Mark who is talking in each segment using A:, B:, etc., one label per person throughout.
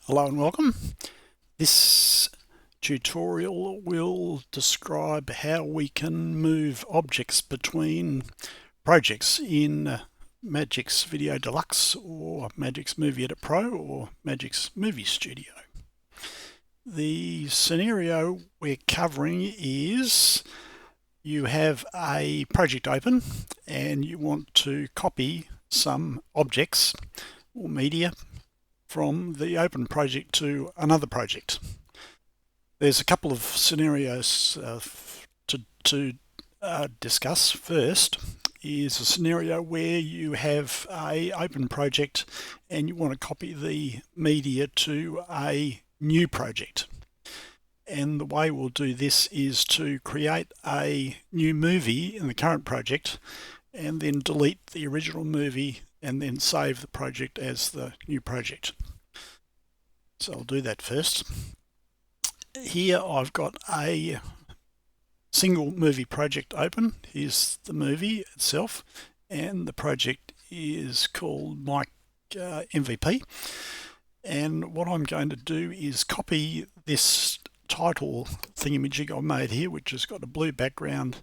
A: Hello and welcome. This tutorial will describe how we can move objects between projects in Magix Video Deluxe or Magix Movie Edit Pro or Magix Movie Studio. The scenario we're covering is you have a project open and you want to copy some objects or media from the open project to another project. There's a couple of scenarios to discuss. First is a scenario where you have a open project and you want to copy the media to a new project. And the way we'll do this is to create a new movie in the current project and then delete the original movie and then save the project as the new project. So I'll do that first. Here I've got a single movie project open. Here's the movie itself, and the project is called Mike MVP. And what I'm going to do is copy this title thingamajig I've made here, which has got a blue background,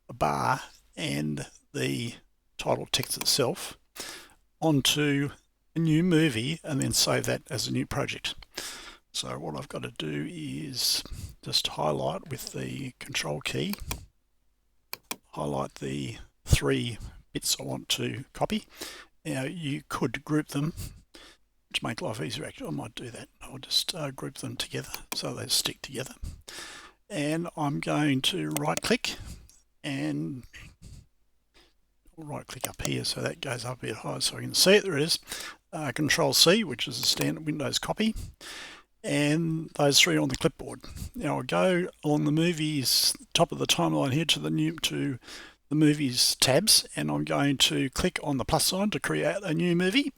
A: a bar, and the title text itself, onto a new movie and then save that as a new project. So what I've got to do is just highlight with the control key, highlight the 3 bits I want to copy. Now you could group them to make life easier. Actually, I might do that. I'll just group them together so they stick together. And I'm going to right click and right click up here so that goes up a bit higher so I can see it. There it is. Control C, which is a standard Windows copy, and those 3 on the clipboard. Now I'll go on the movies top of the timeline here to the movies tabs, and I'm going to click on the plus sign to create a new movie.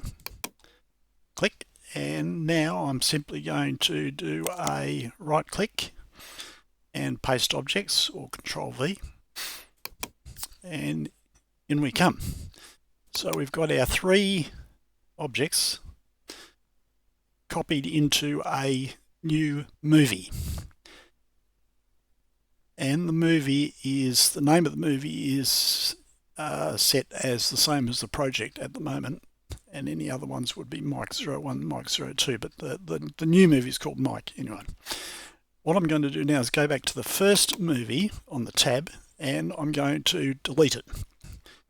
A: Click, and now I'm simply going to do a right click and paste objects, or Control V, and in we come. So we've got our 3 objects copied into a new movie, and the name of the movie is set as the same as the project at the moment, and any other ones would be Mike 01, Mike 02, but the new movie is called Mike anyway. What I'm going to do now is go back to the first movie on the tab, and I'm going to delete it.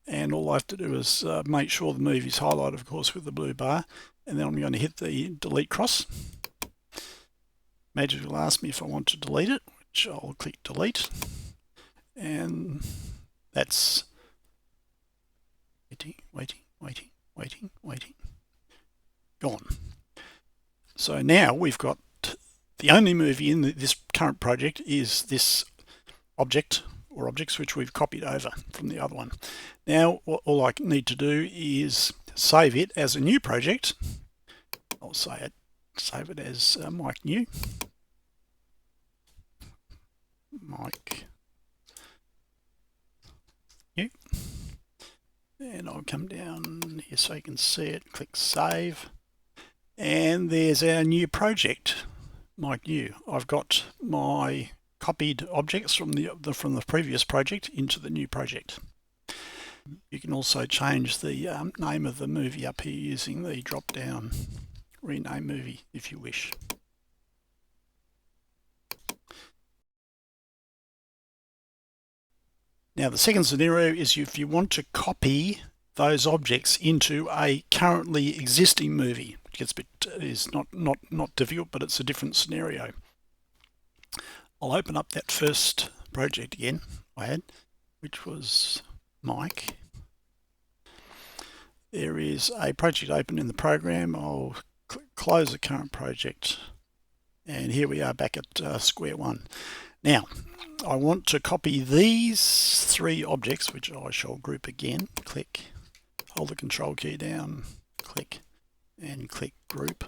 A: And all I have to do is make sure the movie's highlighted, of course, with the blue bar, and then I'm going to hit the delete cross. Magix will ask me if I want to delete it, which I'll click delete, and that's waiting, gone. So now we've got the only movie in this current project is this object or objects which we've copied over from the other one. Now all I need to do is save it as a new project. I'll save it as Mike New. Mike New. And I'll come down here so you can see it, click save. And there's our new project, Mike New. I've got my copied objects from the previous project into the new project. You can also change the name of the movie up here using the drop down rename movie if you wish. Now the second scenario is if you want to copy those objects into a currently existing movie. It gets a bit, is not difficult, but it's a different scenario. I'll open up that first project again I had, which was Mike. There is a project open in the program. I'll close the current project, and here we are back at square one. Now I want to copy these 3 objects, which I shall group again. Click, hold the control key down, click, and click group.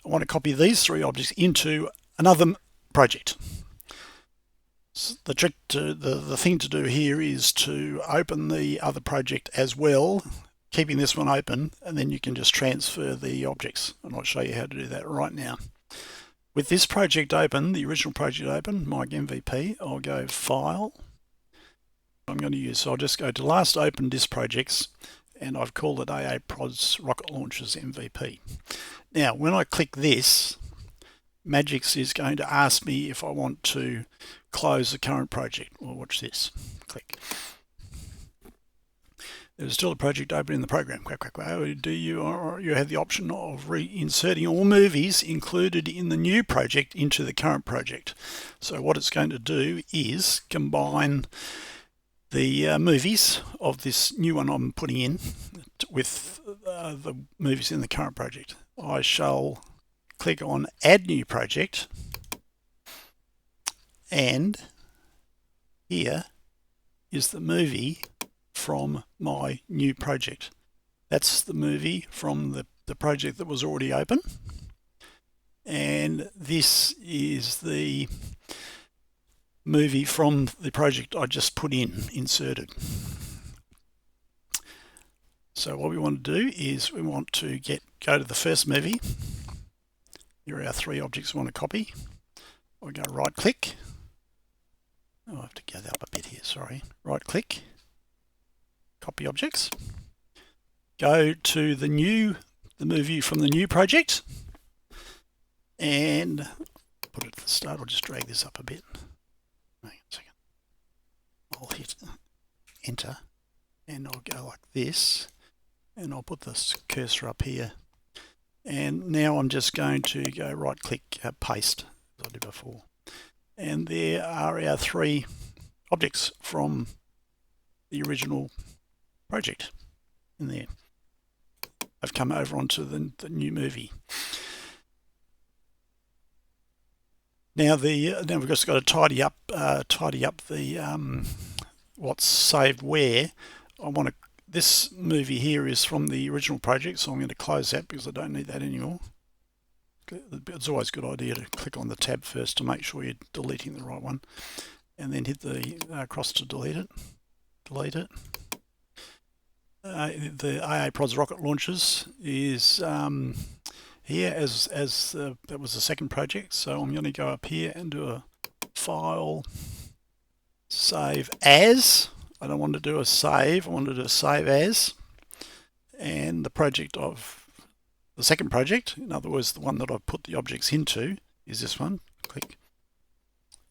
A: I want to copy these 3 objects into another project. The thing to do here is to open the other project as well, keeping this one open, and then you can just transfer the objects, and I'll show you how to do that right now. With this project open, the original project open, Mike MVP, I'll go File. I'm going to use, so I'll just go to Last Open Disk Projects, and I've called it AA Prods Rocket Launchers MVP. Now, when I click this, Magix is going to ask me if I want to close the current project. Well, watch this. Click. There's still a project open in the program. Quack, quack, quack. Do you have the option of reinserting all movies included in the new project into the current project. So what it's going to do is combine the movies of this new one I'm putting in with the movies in the current project. I shall click on Add New Project, and here is the movie from my new project. That's the movie from the project that was already open, and this is the movie from the project I just put inserted. So what we want to do is we want to go to the first movie. Here are our 3 objects we want to copy. I'll go right click. Oh, I have to go up a bit here, sorry. Right click, copy objects. Go to the movie from the new project, and put it at the start. I'll just drag this up a bit. Hang on a second. I'll hit enter, and I'll go like this, and I'll put this cursor up here. And now I'm just going to go right click, paste, as I did before. And there are our 3 objects from the original project in there. I've come over onto the new movie. Now we've just got to tidy up the what's saved where. This movie here is from the original project, so I'm going to close that because I don't need that anymore. It's always a good idea to click on the tab first to make sure you're deleting the right one, and then hit the cross to delete it. The AA Prods Rocket Launchers is here as that was the second project, so I'm going to go up here and do a File, Save As. I don't want to do a save, I want to do a save as, and the project of the second project, in other words the one that I've put the objects into, is this one. Click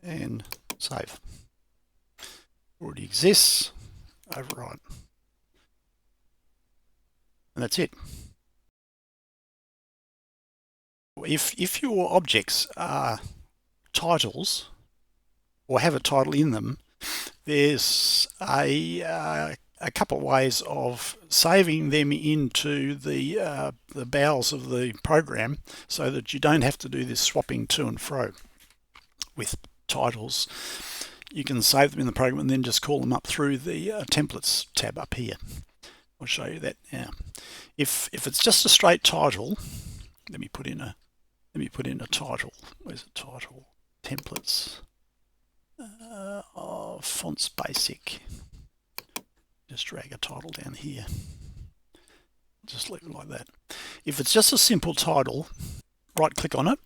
A: and save. Already exists, overwrite, and that's it. If your objects are titles or have a title in them, there's a couple of ways of saving them into the bowels of the program so that you don't have to do this swapping to and fro with titles. You can save them in the program and then just call them up through the templates tab up here. I'll show you that now. If it's just a straight title, let me put in a title. Where's the title? Templates. Fonts basic. Just drag a title down here. Just leave it like that. If it's just a simple title, right click on it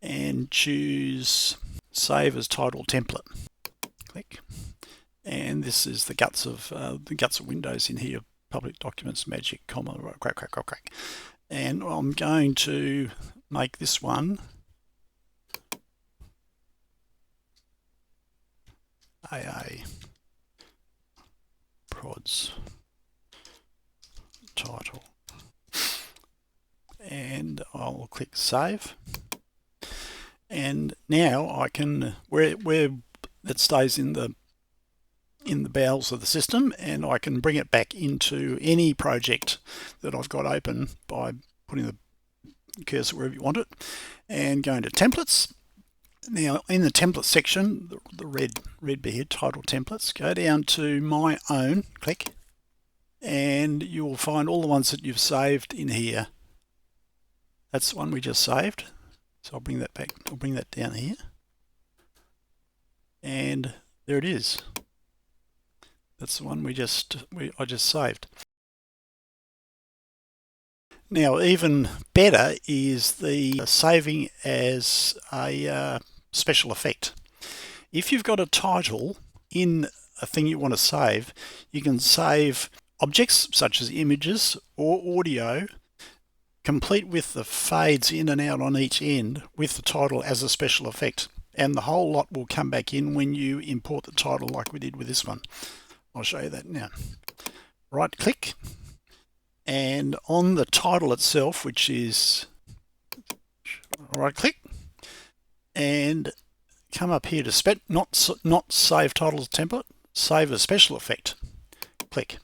A: and choose Save as Title Template. Click. And this is the guts of Windows in here. Public documents, magic, comma, crack, crack, crack, crack. And I'm going to make this one AA Prods title, and I'll click Save. And now I can where that stays in the bowels of the system, and I can bring it back into any project that I've got open by putting the cursor wherever you want it and going to templates. Now in the template section, the red bit here, title templates, go down to my own, click, and you will find all the ones that you've saved in here. That's the one we just saved, so I'll bring that back, I'll bring that down here, and there it is. That's the one I just saved. Now, even better is the saving as a special effect. If you've got a title in a thing you want to save, you can save objects such as images or audio, complete with the fades in and out on each end with the title as a special effect. And the whole lot will come back in when you import the title like we did with this one. I'll show you that now. Right click, and on the title itself, which is right click, and come up here to not save titles template, save a special effect. Click.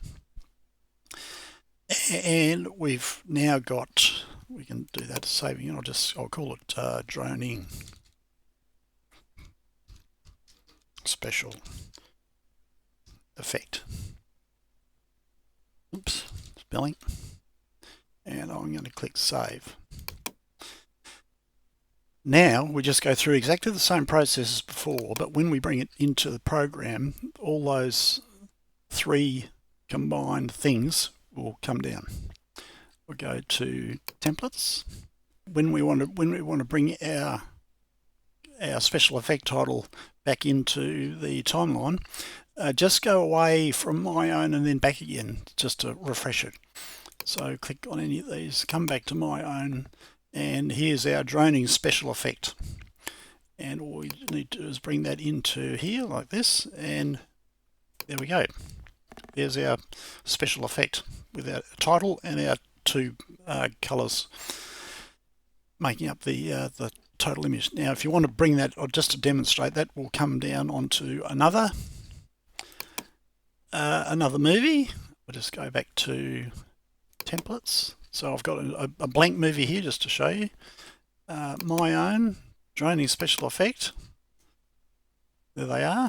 A: And we've now got, we can do that saving, and I'll call it droning special effect. Oops, spelling. And I'm going to click save. Now we just go through exactly the same process as before, but when we bring it into the program, all those three combined things will come down. We'll go to templates. When we want to bring our special effect title back into the timeline, just go away from my own and then back again just to refresh it. So click on any of these, come back to my own, and here's our droning special effect. And all we need to do is bring that into here like this, and there we go. There's our special effect with our title and our two colors making up the total image. Now, if you want to bring that, or just to demonstrate that, we'll come down onto another movie. We'll just go back to templates. So I've got a blank movie here just to show you. My own droning special effect. There they are.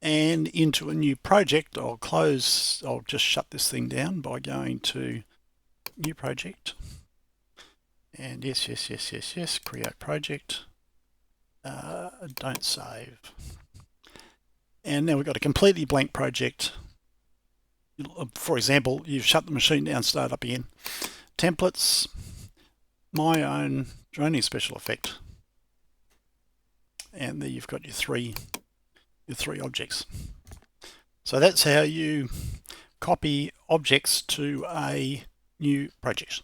A: And into a new project, I'll just shut this thing down by going to new project. And yes, create project. Don't save. And now we've got a completely blank project. For example, you've shut the machine down, start up again. Templates, my own droning special effect. And there you've got your three objects. So that's how you copy objects to a new project.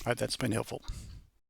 A: I hope that's been helpful.